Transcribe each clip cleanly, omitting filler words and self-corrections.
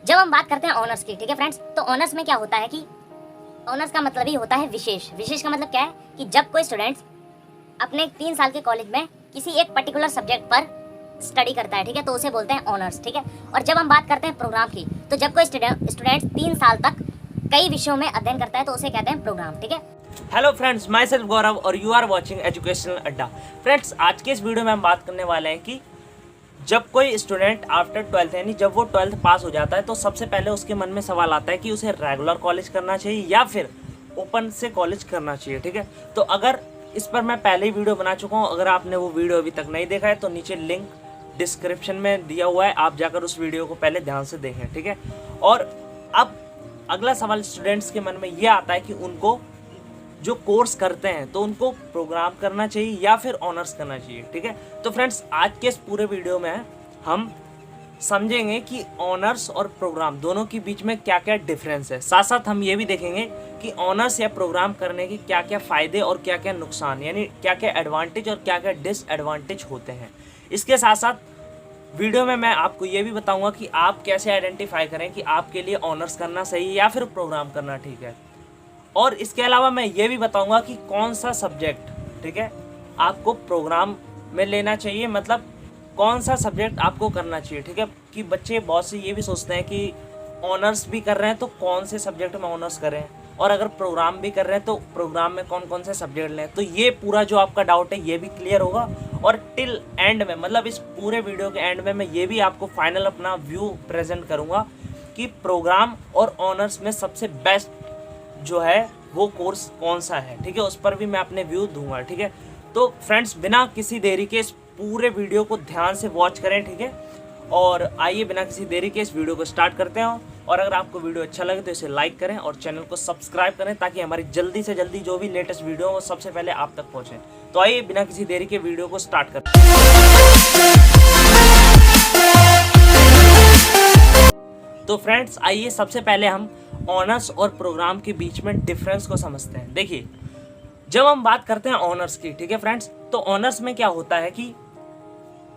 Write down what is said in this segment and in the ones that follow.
जब हम बात करते हैं ऑनर्स की, ठीक है फ्रेंड्स, तो ऑनर्स में क्या होता है कि ऑनर्स का मतलब ही होता है विशेष। विशेष का मतलब क्या है कि जब कोई स्टूडेंट्स अपने 3 साल के कॉलेज में किसी एक पर्टिकुलर सब्जेक्ट पर स्टडी करता है, ठीक है, तो उसे बोलते हैं ऑनर्स, ठीक है। और जब हम बात करते हैं प्रोग्राम की, तो जब कोई स्टूडेंट्स 3 साल तक कई विषयों में अध्ययन करता है तो उसे कहते हैं प्रोग्राम, ठीक है। हेलो फ्रेंड्स, माई सेल्फ गौरव और यू आर वॉचिंग एजुकेशनल अड्डा। फ्रेंड्स, आज के इस वीडियो में हम बात करने वाले हैं कि जब कोई स्टूडेंट आफ्टर 12th यानी जब वो 12th पास हो जाता है तो सबसे पहले उसके मन में सवाल आता है कि उसे रेगुलर कॉलेज करना चाहिए या फिर ओपन से कॉलेज करना चाहिए, ठीक है। तो अगर इस पर मैं पहले ही वीडियो बना चुका हूँ, अगर आपने वो वीडियो अभी तक नहीं देखा है तो नीचे लिंक डिस्क्रिप्शन में दिया हुआ है, आप जाकर उस वीडियो को पहले ध्यान से देखें, ठीक है। और अब अगला सवाल स्टूडेंट्स के मन में ये आता है कि उनको जो कोर्स करते हैं तो उनको प्रोग्राम करना चाहिए या फिर ऑनर्स करना चाहिए, ठीक है। तो फ्रेंड्स, आज के इस पूरे वीडियो में हम समझेंगे कि ऑनर्स और प्रोग्राम दोनों के बीच में क्या क्या डिफरेंस है। साथ साथ हम ये भी देखेंगे कि ऑनर्स या प्रोग्राम करने के क्या क्या फ़ायदे और क्या क्या नुकसान, यानी क्या क्या एडवांटेज और क्या क्या डिसएडवांटेज होते हैं। इसके साथ साथ वीडियो में मैं आपको ये भी बताऊंगा कि आप कैसे आइडेंटिफाई करें कि आपके लिए ऑनर्स करना सही है या फिर प्रोग्राम करना ठीक है। और इसके अलावा मैं ये भी बताऊंगा कि कौन सा सब्जेक्ट, ठीक है, आपको प्रोग्राम में लेना चाहिए, मतलब कौन सा सब्जेक्ट आपको करना चाहिए, ठीक है। कि बच्चे बहुत से ये भी सोचते हैं कि ऑनर्स भी कर रहे हैं तो कौन से सब्जेक्ट में ऑनर्स करें, और अगर प्रोग्राम भी कर रहे हैं तो प्रोग्राम में कौन कौन से सब्जेक्ट लें। तो ये पूरा जो आपका डाउट है ये भी क्लियर होगा। और टिल एंड में, मतलब इस पूरे वीडियो के एंड में मैं ये भी आपको फाइनल अपना व्यू प्रेजेंट करूँगा कि प्रोग्राम और ऑनर्स में सबसे बेस्ट जो है वो कोर्स कौन सा है, ठीक है, उस पर भी मैं अपने व्यू दूंगा, ठीक है। तो फ्रेंड्स, बिना किसी देरी के इस पूरे वीडियो को ध्यान से वॉच करें, ठीक है। और आइए बिना किसी देरी के इस वीडियो को स्टार्ट करते हैं। और अगर आपको वीडियो अच्छा लगे तो इसे लाइक करें और चैनल को सब्सक्राइब करें ताकि हमारी जल्दी से जल्दी जो भी लेटेस्ट वीडियो हो वो सबसे पहले आप तक पहुँचे। तो आइए बिना किसी देरी के वीडियो को स्टार्ट करते हैं। तो फ्रेंड्स, आइए सबसे पहले हम ऑनर्स और प्रोग्राम के बीच में डिफरेंस को समझते हैं। देखिए, जब हम बात करते हैं ऑनर्स की, ठीक है फ्रेंड्स, तो ऑनर्स में क्या होता है कि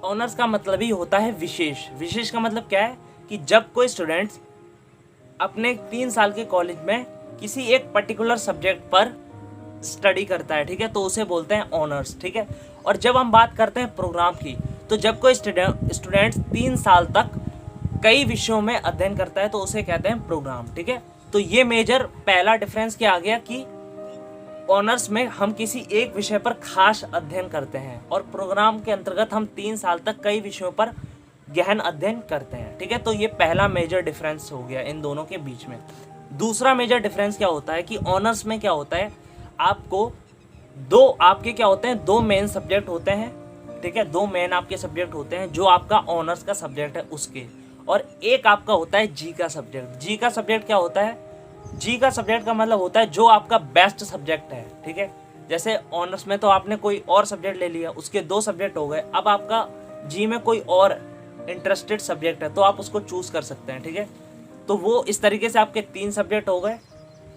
ऑनर्स का मतलब ही होता है विशेष। विशेष का मतलब क्या है कि जब कोई स्टूडेंट्स अपने 3 साल के कॉलेज में किसी एक पर्टिकुलर सब्जेक्ट पर स्टडी करता है, ठीक है, तो उसे बोलते हैं ऑनर्स, ठीक है। और जब हम बात करते हैं प्रोग्राम की, तो जब कोई स्टूडेंट्स 3 साल तक कई विषयों में अध्ययन करता है तो उसे कहते हैं प्रोग्राम, ठीक है। तो ये मेजर पहला डिफरेंस क्या आ गया कि ऑनर्स में हम किसी एक विषय पर खास अध्ययन करते हैं और प्रोग्राम के अंतर्गत हम 3 साल तक कई विषयों पर गहन अध्ययन करते हैं, ठीक है। तो ये पहला मेजर डिफरेंस हो गया इन दोनों के बीच में। दूसरा मेजर डिफरेंस क्या होता है कि ऑनर्स में क्या होता है, आपको दो मेन सब्जेक्ट होते हैं, ठीक है, 2 मेन आपके सब्जेक्ट होते हैं जो आपका ऑनर्स का सब्जेक्ट है उसके, और एक आपका होता है जी का सब्जेक्ट। जी का सब्जेक्ट क्या होता है? जी का सब्जेक्ट का मतलब होता है जो आपका बेस्ट सब्जेक्ट है, ठीक है। जैसे ऑनर्स में तो आपने कोई और सब्जेक्ट ले लिया, उसके 2 सब्जेक्ट हो गए, अब आपका जी में कोई और इंटरेस्टेड सब्जेक्ट है तो आप उसको चूज कर सकते हैं, ठीक है। तो वो इस तरीके से आपके 3 सब्जेक्ट हो गए,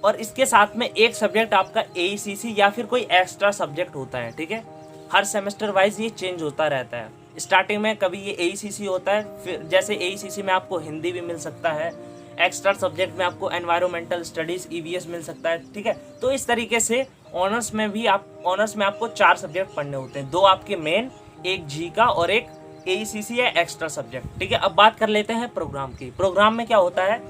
और इसके साथ में एक सब्जेक्ट आपका AECC या फिर कोई एक्स्ट्रा सब्जेक्ट होता है, ठीक है। हर सेमेस्टर वाइज ये चेंज होता रहता है। स्टार्टिंग में कभी ये AECC होता है, फिर जैसे AECC में आपको हिंदी भी मिल सकता है, एक्स्ट्रा सब्जेक्ट में आपको एनवायरमेंटल स्टडीज़ EVS मिल सकता है, ठीक है। तो इस तरीके से ऑनर्स में आपको 4 सब्जेक्ट पढ़ने होते हैं, 2 आपके मेन, एक जी का और एक AECC या एक्स्ट्रा सब्जेक्ट, ठीक है। अब बात कर लेते हैं प्रोग्राम की। प्रोग्राम में क्या होता है,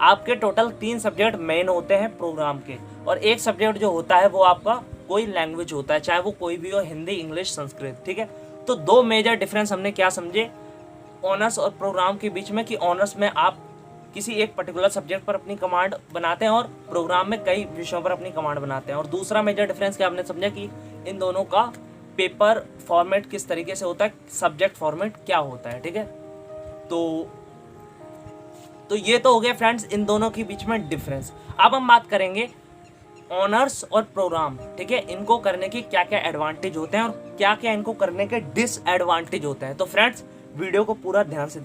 आपके टोटल 3 सब्जेक्ट मेन होते हैं प्रोग्राम के, और एक सब्जेक्ट जो होता है वो आपका कोई लैंग्वेज होता है, चाहे वो कोई भी हो, हिंदी, इंग्लिश, संस्कृत, ठीक है। तो 2 मेजर डिफरेंस हमने क्या समझे ऑनर्स और प्रोग्राम के बीच में, कि ऑनर्स में आप किसी एक पर्टिकुलर सब्जेक्ट पर अपनी कमांड बनाते हैं और प्रोग्राम में कई विषयों पर अपनी कमांड बनाते हैं। और दूसरा मेजर डिफरेंस क्या हमने समझा कि इन दोनों का पेपर फॉर्मेट किस तरीके से होता है, सब्जेक्ट फॉर्मेट क्या होता है, ठीक है। तो ये तो हो गया फ्रेंड्स इन दोनों के बीच में डिफरेंस। अब हम बात करेंगे ऑनर्स और प्रोग्राम, ठीक है, इनको करने के क्या क्या एडवांटेज होते हैं और क्या क्या इनको करने के डिसएडवांटेज होते हैं। तो फ्रेंड्स, वीडियो को पूरा ध्यान से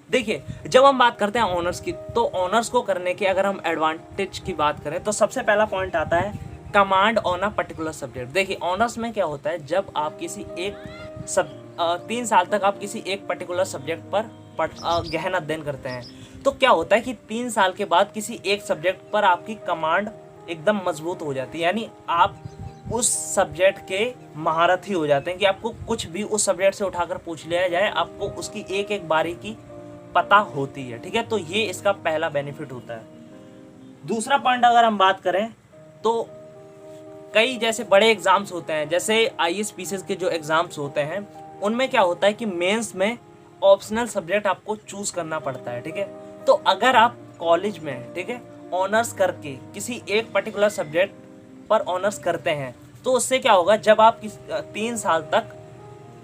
देखिए, जब हम बात करते हैं ऑनर्स की, तो ऑनर्स को करने के अगर हम एडवांटेज की बात करें तो सबसे पहला पॉइंट आता है command on a particular subject. देखिए, ऑनर्स में क्या होता है, जब आप किसी एक 3 साल तक आप किसी एक पर्टिकुलर सब्जेक्ट पर गहन अध्ययन करते हैं तो क्या होता है कि 3 साल के बाद किसी एक सब्जेक्ट पर आपकी कमांड एकदम मजबूत हो जाती है, यानी आप उस सब्जेक्ट के महारथी हो जाते हैं कि आपको कुछ भी उस सब्जेक्ट से उठाकर पूछ लिया जाए, आपको उसकी एक एक बारीकी पता होती है। ठीक है, तो ये इसका पहला बेनिफिट होता है। दूसरा पॉइंट अगर हम बात करें तो कई जैसे बड़े एग्जाम्स होते हैं, जैसे IAS PCS के जो एग्जाम्स होते हैं उनमें क्या होता है कि मेंस में ऑप्शनल सब्जेक्ट आपको चूज करना पड़ता है। ठीक है, तो अगर आप कॉलेज में, ठीक है, ऑनर्स करके किसी एक पर्टिकुलर सब्जेक्ट पर ऑनर्स करते हैं तो उससे क्या होगा, जब आप 3 साल तक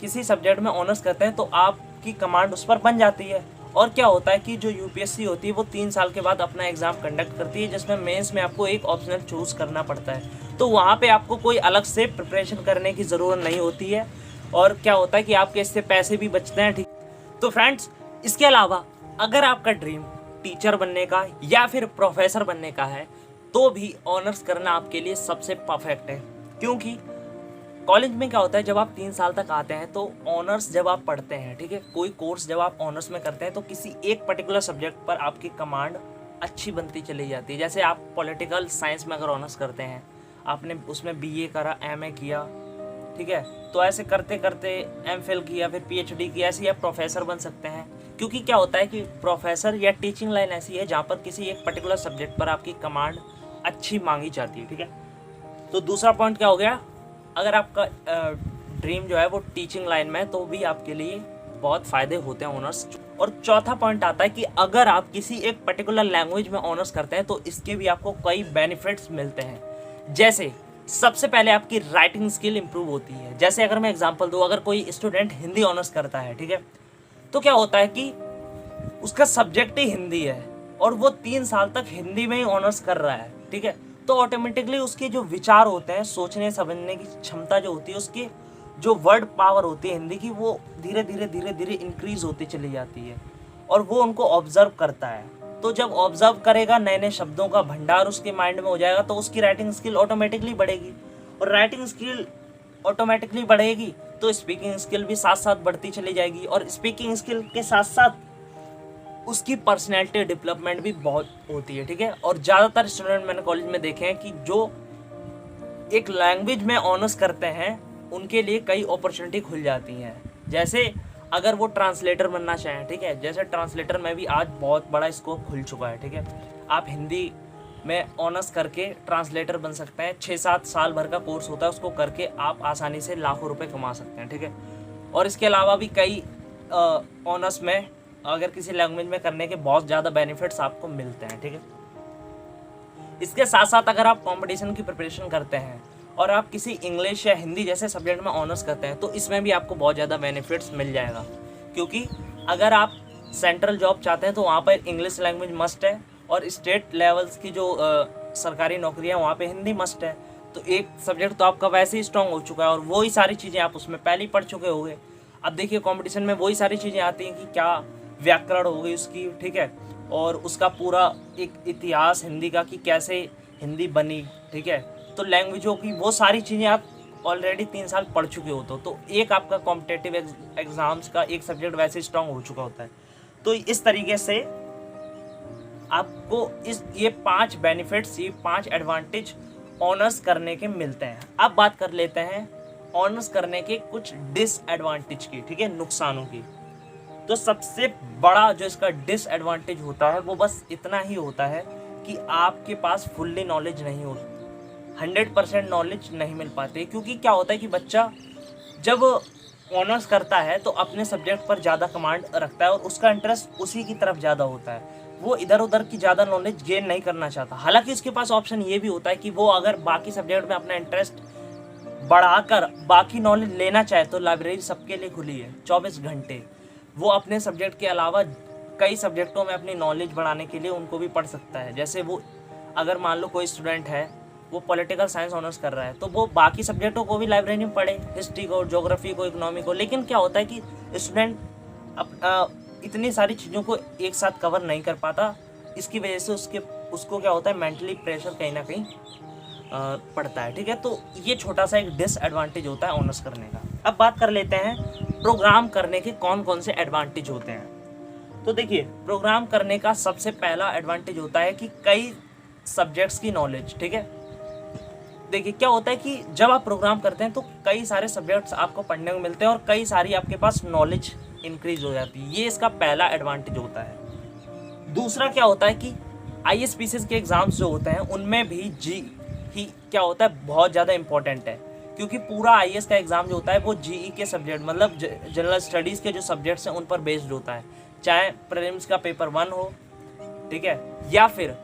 किसी सब्जेक्ट में ऑनर्स करते हैं तो आपकी कमांड उस पर बन जाती है। और क्या होता है कि जो UPSC होती है वो 3 साल के बाद अपना एग्जाम कंडक्ट करती है जिसमें मेंस में आपको एक ऑप्शनल चूज करना पड़ता है। तो वहाँ पे आपको कोई अलग से प्रिपरेशन करने की ज़रूरत नहीं होती है और क्या होता है कि आपके इससे पैसे भी बचते हैं। ठीक, तो फ्रेंड्स इसके अलावा अगर आपका ड्रीम टीचर बनने का या फिर प्रोफेसर बनने का है तो भी ऑनर्स करना आपके लिए सबसे परफेक्ट है, क्योंकि कॉलेज में क्या होता है जब आप 3 साल तक आते हैं तो ऑनर्स जब आप पढ़ते हैं, ठीक है, कोई कोर्स जब आप ऑनर्स में करते हैं तो किसी एक पर्टिकुलर सब्जेक्ट पर आपकी कमांड अच्छी बनती चली जाती है। जैसे आप पॉलिटिकल साइंस में अगर ऑनर्स करते हैं, आपने उसमें BA करा, MA किया, ठीक है, तो ऐसे करते करते MPhil किया, फिर PhD किया, ऐसे आप प्रोफेसर बन सकते हैं। क्योंकि क्या होता है कि प्रोफेसर या टीचिंग लाइन ऐसी है जहाँ पर किसी एक पर्टिकुलर सब्जेक्ट पर आपकी कमांड अच्छी मांगी जाती है। ठीक है, तो दूसरा पॉइंट क्या हो गया, अगर आपका ड्रीम जो है वो टीचिंग लाइन में तो भी आपके लिए बहुत फ़ायदे होते हैं ऑनर्स। और चौथा पॉइंट आता है कि अगर आप किसी एक पर्टिकुलर लैंग्वेज में ऑनर्स करते हैं तो इसके भी आपको कई बेनिफिट्स मिलते हैं। जैसे सबसे पहले आपकी राइटिंग स्किल इंप्रूव होती है। जैसे अगर मैं एग्जांपल दूँ, अगर कोई स्टूडेंट हिंदी ऑनर्स करता है, ठीक है, तो क्या होता है कि उसका सब्जेक्ट ही हिंदी है और वो 3 साल तक हिंदी में ही ऑनर्स कर रहा है, ठीक है, तो ऑटोमेटिकली उसके जो विचार होते हैं, सोचने समझने की क्षमता जो होती है, उसकी जो वर्ड पावर होती है हिंदी की, वो धीरे धीरे इंक्रीज होती चली जाती है और वो उनको ऑब्जर्व करता है। तो जब ऑब्जर्व करेगा, नए नए शब्दों का भंडार उसके माइंड में हो जाएगा तो उसकी राइटिंग स्किल ऑटोमेटिकली बढ़ेगी और राइटिंग स्किल ऑटोमेटिकली बढ़ेगी तो स्पीकिंग स्किल भी साथ साथ बढ़ती चली जाएगी और स्पीकिंग स्किल के साथ साथ उसकी पर्सनैलिटी डेवलपमेंट भी बहुत होती है। ठीक है, और ज़्यादातर स्टूडेंट मैंने कॉलेज में देखे हैं कि जो एक लैंग्वेज में ऑनर्स करते हैं उनके लिए कई अपॉर्चुनिटी खुल जाती हैं। जैसे अगर वो ट्रांसलेटर बनना चाहें, ठीक है, जैसे ट्रांसलेटर में भी आज बहुत बड़ा स्कोप खुल चुका है। ठीक है, आप हिंदी में ऑनर्स करके ट्रांसलेटर बन सकते हैं। 6-7 साल भर का कोर्स होता है, उसको करके आप आसानी से लाखों रुपए कमा सकते हैं। ठीक है, और इसके अलावा भी कई ऑनर्स में अगर किसी लैंग्वेज में करने के बहुत ज़्यादा बेनिफिट्स आपको मिलते हैं। ठीक है, इसके साथ साथ अगर आप कंपटीशन की प्रिपरेशन करते हैं और आप किसी इंग्लिश या हिंदी जैसे सब्जेक्ट में ऑनर्स करते हैं तो इसमें भी आपको बहुत ज़्यादा बेनिफिट्स मिल जाएगा, क्योंकि अगर आप सेंट्रल जॉब चाहते हैं तो वहाँ पर इंग्लिश लैंग्वेज मस्ट है और स्टेट लेवल्स की जो सरकारी नौकरियाँ वहाँ पे हिंदी मस्ट है। तो एक सब्जेक्ट तो आपका वैसे ही स्ट्रॉन्ग हो चुका है और वही सारी चीज़ें आप उसमें पहले ही पढ़ चुके होंगे। अब देखिए कंपटीशन में वही सारी चीज़ें आती हैं कि क्या व्याकरण हो गई उसकी, ठीक है, और उसका पूरा एक इतिहास हिंदी का कि कैसे हिंदी बनी। ठीक है, तो लैंग्वेजों की वो सारी चीज़ें आप ऑलरेडी 3 साल पढ़ चुके हो तो एक आपका कॉम्पिटेटिव एग्जाम्स का एक सब्जेक्ट वैसे स्ट्रॉन्ग हो चुका होता है। तो इस तरीके से आपको ये 5 बेनिफिट्स, ये 5 एडवांटेज ऑनर्स करने के मिलते हैं। अब बात कर लेते हैं ऑनर्स करने के कुछ डिसएडवांटेज की, ठीक है, नुकसानों की। तो सबसे बड़ा जो इसका डिसएडवांटेज होता है वो बस इतना ही होता है कि आपके पास फुल्ली नॉलेज नहीं होती, 100% नॉलेज नहीं मिल पाती। क्योंकि क्या होता है कि बच्चा जब ऑनर्स करता है तो अपने सब्जेक्ट पर ज़्यादा कमांड रखता है और उसका इंटरेस्ट उसी की तरफ ज़्यादा होता है, वो इधर उधर की ज़्यादा नॉलेज गेन नहीं करना चाहता। हालांकि उसके पास ऑप्शन ये भी होता है कि वो अगर बाकी सब्जेक्ट में अपना इंटरेस्ट बढ़ाकर बाकी नॉलेज लेना चाहे तो लाइब्रेरी सबके लिए खुली है 24 घंटे। वो अपने सब्जेक्ट के अलावा कई सब्जेक्टों में अपनी नॉलेज बढ़ाने के लिए उनको भी पढ़ सकता है। जैसे वो अगर मान लो कोई स्टूडेंट है वो पॉलिटिकल साइंस ऑनर्स कर रहा है तो वो बाकी सब्जेक्टों को भी लाइब्रेरी में पढ़े, हिस्ट्री को, ज्योग्राफी को, इकोनॉमी को। लेकिन क्या होता है कि स्टूडेंट इतनी सारी चीज़ों को एक साथ कवर नहीं कर पाता, इसकी वजह से उसको क्या होता है, मेंटली प्रेशर कहीं ना कहीं पड़ता है। ठीक है, तो ये छोटा सा एक डिसएडवांटेज होता है ऑनर्स करने का। अब बात कर लेते हैं प्रोग्राम करने के कौन कौन से एडवांटेज होते हैं। तो देखिए, प्रोग्राम करने का सबसे पहला एडवांटेज होता है कि कई सब्जेक्ट्स की नॉलेज, ठीक है। देखिए क्या होता है कि जब आप प्रोग्राम करते हैं तो कई सारे सब्जेक्ट्स आपको पढ़ने को मिलते हैं और कई सारी आपके पास नॉलेज इंक्रीज हो जाती है। ये इसका पहला एडवांटेज होता है। दूसरा क्या होता है कि ISPCs के एग्जाम्स जो होते हैं उनमें भी जी ही क्या होता है, बहुत ज़्यादा इंपॉर्टेंट है, क्योंकि पूरा IAS का एग्ज़ाम जो होता है वो GE के सब्जेक्ट मतलब जनरल स्टडीज़ के जो सब्जेक्ट्स हैं उन पर बेस्ड होता है। चाहे प्रीलिम्स का पेपर 1 हो, ठीक है, या फिर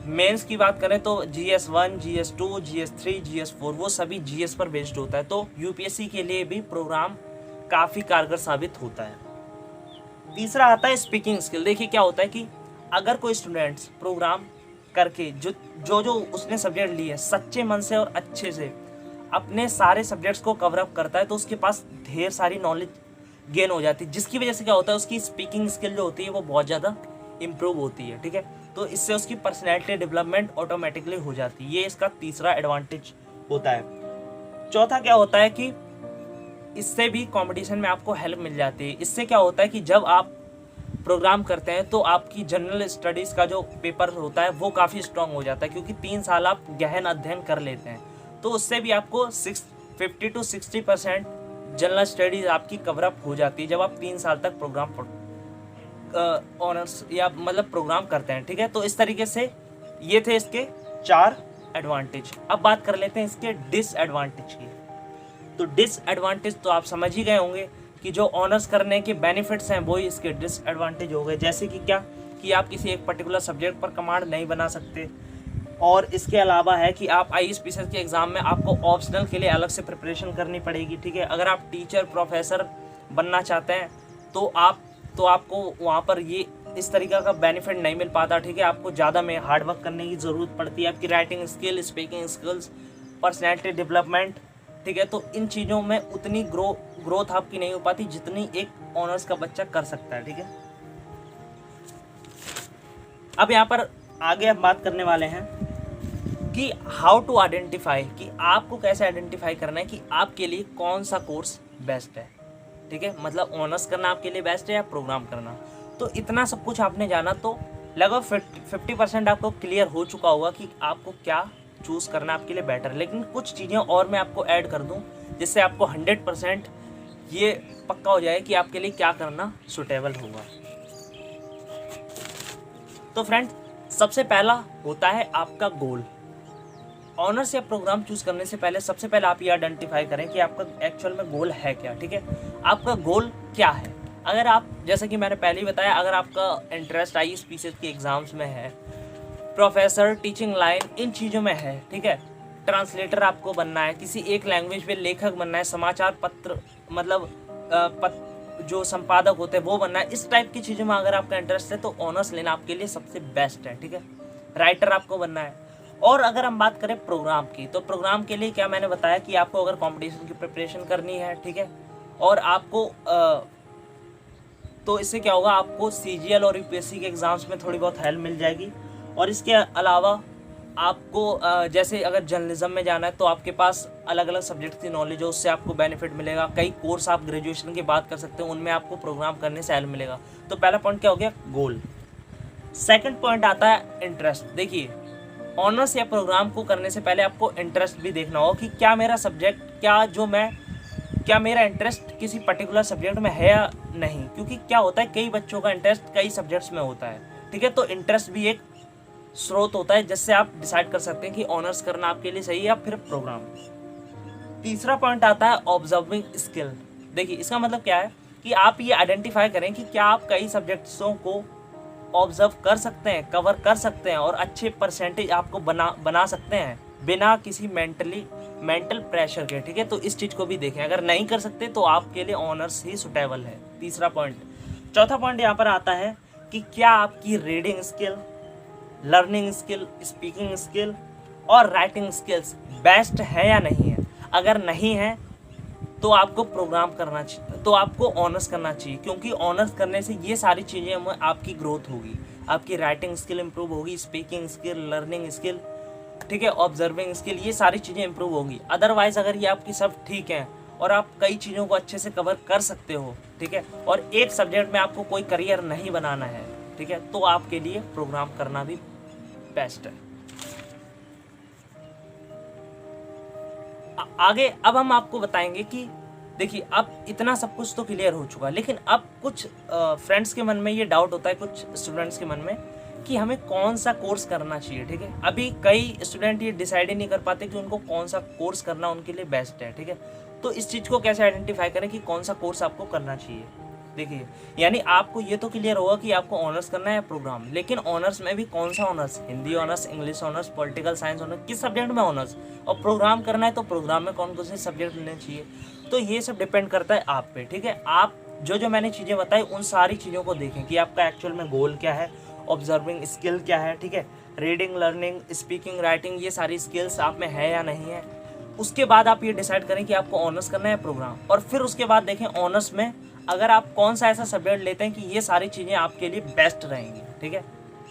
मेंस की बात करें तो GS1, GS2, GS3, GS4 वो सभी GS पर बेस्ड होता है। तो UPSC के लिए भी प्रोग्राम काफ़ी कारगर साबित होता है। तीसरा आता है स्पीकिंग स्किल। देखिए क्या होता है कि अगर कोई स्टूडेंट्स प्रोग्राम करके जो उसने सब्जेक्ट लिए सच्चे मन से और अच्छे से अपने सारे सब्जेक्ट्स को कवर अप करता है तो उसके पास ढेर सारी नॉलेज गेन हो जाती है, जिसकी वजह से क्या होता है उसकी स्पीकिंग स्किल जो होती है वो बहुत ज़्यादा इम्प्रूव होती है, ठीक है। तो इससे उसकी पर्सनैलिटी डेवलपमेंट ऑटोमेटिकली हो जाती है। ये इसका तीसरा एडवांटेज होता है। चौथा क्या होता है कि इससे भी कंपटीशन में आपको हेल्प मिल जाती है। इससे क्या होता है कि जब आप प्रोग्राम करते हैं तो आपकी जनरल स्टडीज़ का जो पेपर होता है वो काफ़ी स्ट्रांग हो जाता है, क्योंकि 3 साल आप गहन अध्ययन कर लेते हैं। तो उससे भी आपको 50 to 60% जनरल स्टडीज़ आपकी कवरअप हो जाती है जब आप 3 साल तक प्रोग्राम ऑनर्स या मतलब प्रोग्राम करते हैं, ठीक है। तो इस तरीके से ये थे इसके 4 एडवांटेज। अब बात कर लेते हैं इसके डिसएडवांटेज की। तो डिसएडवांटेज तो आप समझ ही गए होंगे कि जो ऑनर्स करने के बेनिफिट्स हैं वही इसके डिसएडवांटेज हो गए। जैसे कि क्या कि आप किसी एक पर्टिकुलर सब्जेक्ट पर कमांड नहीं बना सकते, और इसके अलावा है कि आप ISPCs के एग्ज़ाम में आपको ऑप्शनल के लिए अलग से प्रिपरेशन करनी पड़ेगी, ठीक है। अगर आप टीचर प्रोफेसर बनना चाहते हैं तो आपको वहाँ पर ये इस तरीक़ा का बेनिफिट नहीं मिल पाता, ठीक है। आपको ज़्यादा में हार्ड वर्क करने की ज़रूरत पड़ती है, आपकी writing skill, speaking skills, personality development, ठीक है। तो इन चीज़ों में उतनी ग्रोथ आपकी नहीं हो पाती जितनी एक ऑनर्स का बच्चा कर सकता है, ठीक है। अब यहाँ पर आगे हम बात करने वाले हैं कि हाउ टू आइडेंटिफाई, कि आपको कैसे आइडेंटिफाई करना है कि आपके लिए कौन सा कोर्स बेस्ट है, ठीक है। मतलब ऑनर्स करना आपके लिए बेस्ट है या प्रोग्राम करना। तो इतना सब कुछ आपने जाना तो लगभग 50% आपको क्लियर हो चुका होगा कि आपको क्या चूज़ करना आपके लिए बेटर है। लेकिन कुछ चीज़ें और मैं आपको ऐड कर दूं जिससे आपको 100% ये पक्का हो जाए कि आपके लिए क्या करना सुटेबल होगा। तो फ्रेंड्स, सबसे पहला होता है आपका गोल। ऑनर्स या प्रोग्राम चूज करने से पहले सबसे पहले आप ये आइडेंटिफाई करें कि आपका एक्चुअल में गोल है क्या, ठीक है। आपका गोल क्या है। अगर आप, जैसे कि मैंने पहले ही बताया, अगर आपका इंटरेस्ट ISPCs के एग्ज़ाम्स में है, प्रोफेसर, टीचिंग लाइन, इन चीज़ों में है, ठीक है, ट्रांसलेटर आपको बनना है, किसी एक लैंग्वेज में लेखक बनना है, समाचार पत्र मतलब जो संपादक होते हैं वो बनना है, इस टाइप की चीज़ों में अगर आपका इंटरेस्ट है तो ऑनर्स लेना आपके लिए सबसे बेस्ट है, ठीक है। राइटर आपको बनना है। और अगर हम बात करें प्रोग्राम की, तो प्रोग्राम के लिए क्या मैंने बताया कि आपको अगर कंपटीशन की प्रिपरेशन करनी है, ठीक है, और आपको तो इससे क्या होगा, आपको CGL और UPSC के एग्ज़ाम्स में थोड़ी बहुत हेल्प मिल जाएगी। और इसके अलावा आपको जैसे अगर जर्नलिज्म में जाना है तो आपके पास अलग अलग सब्जेक्ट की नॉलेज हो, उससे आपको बेनिफिट मिलेगा। कई कोर्स आप ग्रेजुएशन की बात कर सकते हैं, उनमें आपको प्रोग्राम करने से हेल्प मिलेगा। तो पहला पॉइंट क्या हो गया, गोल। सेकंड पॉइंट आता है इंटरेस्ट। देखिए, ऑनर्स या प्रोग्राम को करने से पहले आपको इंटरेस्ट भी देखना होगा कि क्या मेरा सब्जेक्ट, क्या मेरा इंटरेस्ट किसी पर्टिकुलर सब्जेक्ट में है या नहीं। क्योंकि क्या होता है, कई बच्चों का इंटरेस्ट कई सब्जेक्ट्स में होता है, ठीक है। तो इंटरेस्ट भी एक स्रोत होता है जिससे आप डिसाइड कर सकते हैं कि ऑनर्स करना आपके लिए सही है या फिर प्रोग्राम। तीसरा पॉइंट आता है ऑब्जर्विंग स्किल। देखिए, इसका मतलब क्या है कि आप ये आइडेंटिफाई करें कि क्या आप कई सब्जेक्ट्सों को ऑब्जर्व कर सकते हैं, कवर कर सकते हैं और अच्छे परसेंटेज आपको बना सकते हैं बिना किसी मेंटल प्रेशर के, ठीक है। तो इस चीज़ को भी देखें, अगर नहीं कर सकते तो आपके लिए ऑनर्स ही सुटेबल है। तीसरा पॉइंट। चौथा पॉइंट यहाँ पर आता है कि क्या आपकी reading skill, learning skill, speaking skill और राइटिंग स्किल्स बेस्ट है या नहीं है। अगर नहीं है तो आपको प्रोग्राम करना चाहिए, तो आपको ऑनर्स करना चाहिए, क्योंकि ऑनर्स करने से ये सारी चीज़ें में आपकी ग्रोथ होगी, आपकी राइटिंग स्किल इंप्रूव होगी, स्पीकिंग स्किल, लर्निंग स्किल, ठीक है, ऑब्जर्विंग स्किल, ये सारी चीज़ें इंप्रूव होगी। अदरवाइज़ अगर ये आपकी सब ठीक है और आप कई चीज़ों को अच्छे से कवर कर सकते हो, ठीक है, और एक सब्जेक्ट में आपको कोई करियर नहीं बनाना है, ठीक है, तो आपके लिए प्रोग्राम करना भी बेस्ट है। आगे अब हम आपको बताएंगे कि देखिए अब इतना सब कुछ तो क्लियर हो चुका, लेकिन अब कुछ फ्रेंड्स के मन में ये डाउट होता है, कुछ स्टूडेंट्स के मन में, कि हमें कौन सा कोर्स करना चाहिए, ठीक है। अभी कई स्टूडेंट ये डिसाइड ही नहीं कर पाते कि उनको कौन सा कोर्स करना उनके लिए बेस्ट है, ठीक है। तो इस चीज़ को कैसे आइडेंटिफाई करें कि कौन सा कोर्स आपको करना चाहिए। देखिए यानी आपको ये तो क्लियर होगा कि आपको ऑनर्स करना है प्रोग्राम, लेकिन ऑनर्स में भी कौन सा honours, Hindi honours, English honours, political science honours, किस सब्जेक्ट में ऑनर्स, और प्रोग्राम करना है तो प्रोग्राम में कौन कौन से सब्जेक्ट लेने चाहिए। तो ये सब डिपेंड करता है आप पे, ठीक है। आप जो मैंने चीज़ें बताई उन सारी चीज़ों को देखें कि आपका एक्चुअल में गोल क्या है, ऑब्जर्विंग स्किल क्या है, ठीक है, रीडिंग, लर्निंग, स्पीकिंग, राइटिंग, ये सारी स्किल्स आप में है या नहीं है। उसके बाद आप ये डिसाइड करें कि आपको ऑनर्स करना है प्रोग्राम, और फिर उसके बाद देखें ऑनर्स में अगर आप कौन सा ऐसा सब्जेक्ट लेते हैं कि ये सारी चीज़ें आपके लिए बेस्ट रहेंगी, ठीक है।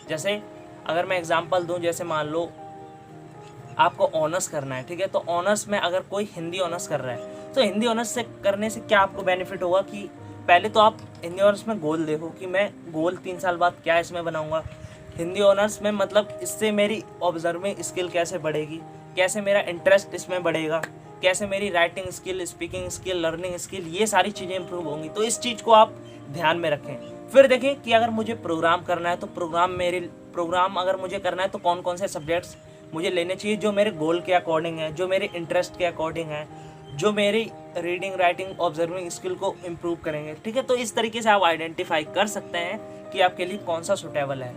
जैसे अगर मैं एग्जांपल दूं, जैसे मान लो आपको ऑनर्स करना है, ठीक है, तो ऑनर्स में अगर कोई हिंदी ऑनर्स कर रहा है तो हिंदी ऑनर्स से करने से क्या आपको बेनिफिट होगा कि पहले तो आप हिंदी ऑनर्स में गोल देखो कि मैं गोल 3 साल बाद क्या इसमें बनाऊंगा। हिंदी ऑनर्स में मतलब इससे मेरी ऑब्जर्विंग स्किल कैसे बढ़ेगी, कैसे मेरा इंटरेस्ट इसमें बढ़ेगा, कैसे मेरी writing skill, speaking skill, learning skill, ये सारी चीज़ें इंप्रूव होंगी। तो इस चीज़ को आप ध्यान में रखें। फिर देखें कि अगर मुझे प्रोग्राम करना है तो प्रोग्राम अगर मुझे करना है तो कौन कौन से सब्जेक्ट्स मुझे लेने चाहिए जो मेरे गोल के अकॉर्डिंग है, जो मेरे इंटरेस्ट के अकॉर्डिंग है, जो मेरी रीडिंग, राइटिंग, ऑब्जर्विंग स्किल को इम्प्रूव करेंगे, ठीक है। तो इस तरीके से आप आइडेंटिफाई कर सकते हैं कि आपके लिए कौन सा सुटेबल है,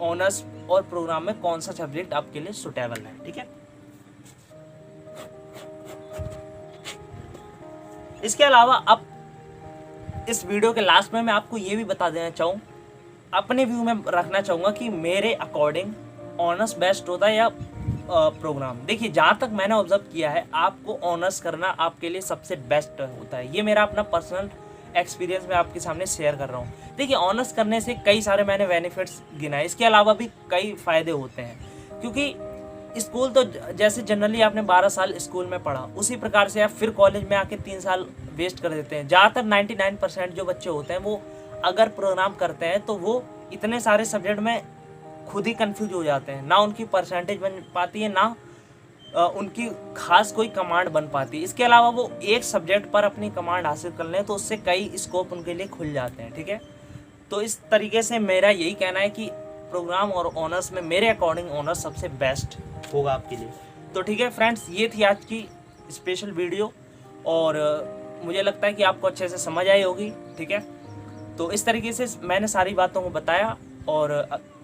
ऑनर्स और प्रोग्राम में कौन सा सब्जेक्ट आपके लिए सुटेबल है, ठीक है। इसके अलावा अब इस वीडियो के लास्ट में मैं आपको ये भी बता देना चाहूँ, अपने व्यू में रखना चाहूँगा कि मेरे अकॉर्डिंग ऑनर्स बेस्ट होता है या प्रोग्राम। देखिए जहाँ तक मैंने ऑब्जर्व किया है, आपको ऑनर्स करना आपके लिए सबसे बेस्ट होता है। ये मेरा अपना पर्सनल एक्सपीरियंस मैं आपके सामने शेयर कर रहा हूँ। देखिए ऑनर्स करने से कई सारे मैंने बेनिफिट्स गिनाए, इसके अलावा भी कई फ़ायदे होते हैं, क्योंकि स्कूल तो जैसे जनरली आपने 12 साल स्कूल में पढ़ा, उसी प्रकार से आप फिर कॉलेज में आके 3 साल वेस्ट कर देते हैं। ज़्यादातर 99% जो बच्चे होते हैं वो अगर प्रोग्राम करते हैं तो वो इतने सारे सब्जेक्ट में खुद ही कंफ्यूज हो जाते हैं, ना उनकी परसेंटेज बन पाती है, ना उनकी खास कोई कमांड बन पाती है। इसके अलावा वो एक सब्जेक्ट पर अपनी कमांड हासिल कर लें तो उससे कई स्कोप उनके लिए खुल जाते हैं, ठीक है। तो इस तरीके से मेरा यही कहना है कि प्रोग्राम और ऑनर्स में मेरे अकॉर्डिंग ऑनर्स सबसे बेस्ट होगा आपके लिए। तो ठीक है फ्रेंड्स, ये थी आज की स्पेशल वीडियो और मुझे लगता है कि आपको अच्छे से समझ आई होगी, ठीक है। तो इस तरीके से मैंने सारी बातों को बताया, और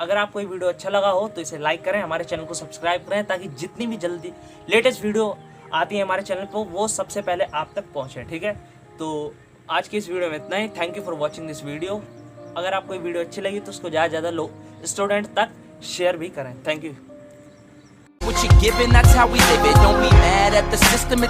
अगर आपको ये वीडियो अच्छा लगा हो तो इसे लाइक करें, हमारे चैनल को सब्सक्राइब करें, ताकि जितनी भी जल्दी लेटेस्ट वीडियो आती है हमारे चैनल पर वो सबसे पहले आप तक पहुँचे, ठीक है। तो आज की इस वीडियो में इतना ही। Thank you for watching this video. अगर आपको ये वीडियो अच्छी लगी तो उसको ज़्यादा से ज़्यादा लोग स्टूडेंट तक शेयर भी करें। Thank you. What you're giving, that's how we live it. Don't be mad at the system,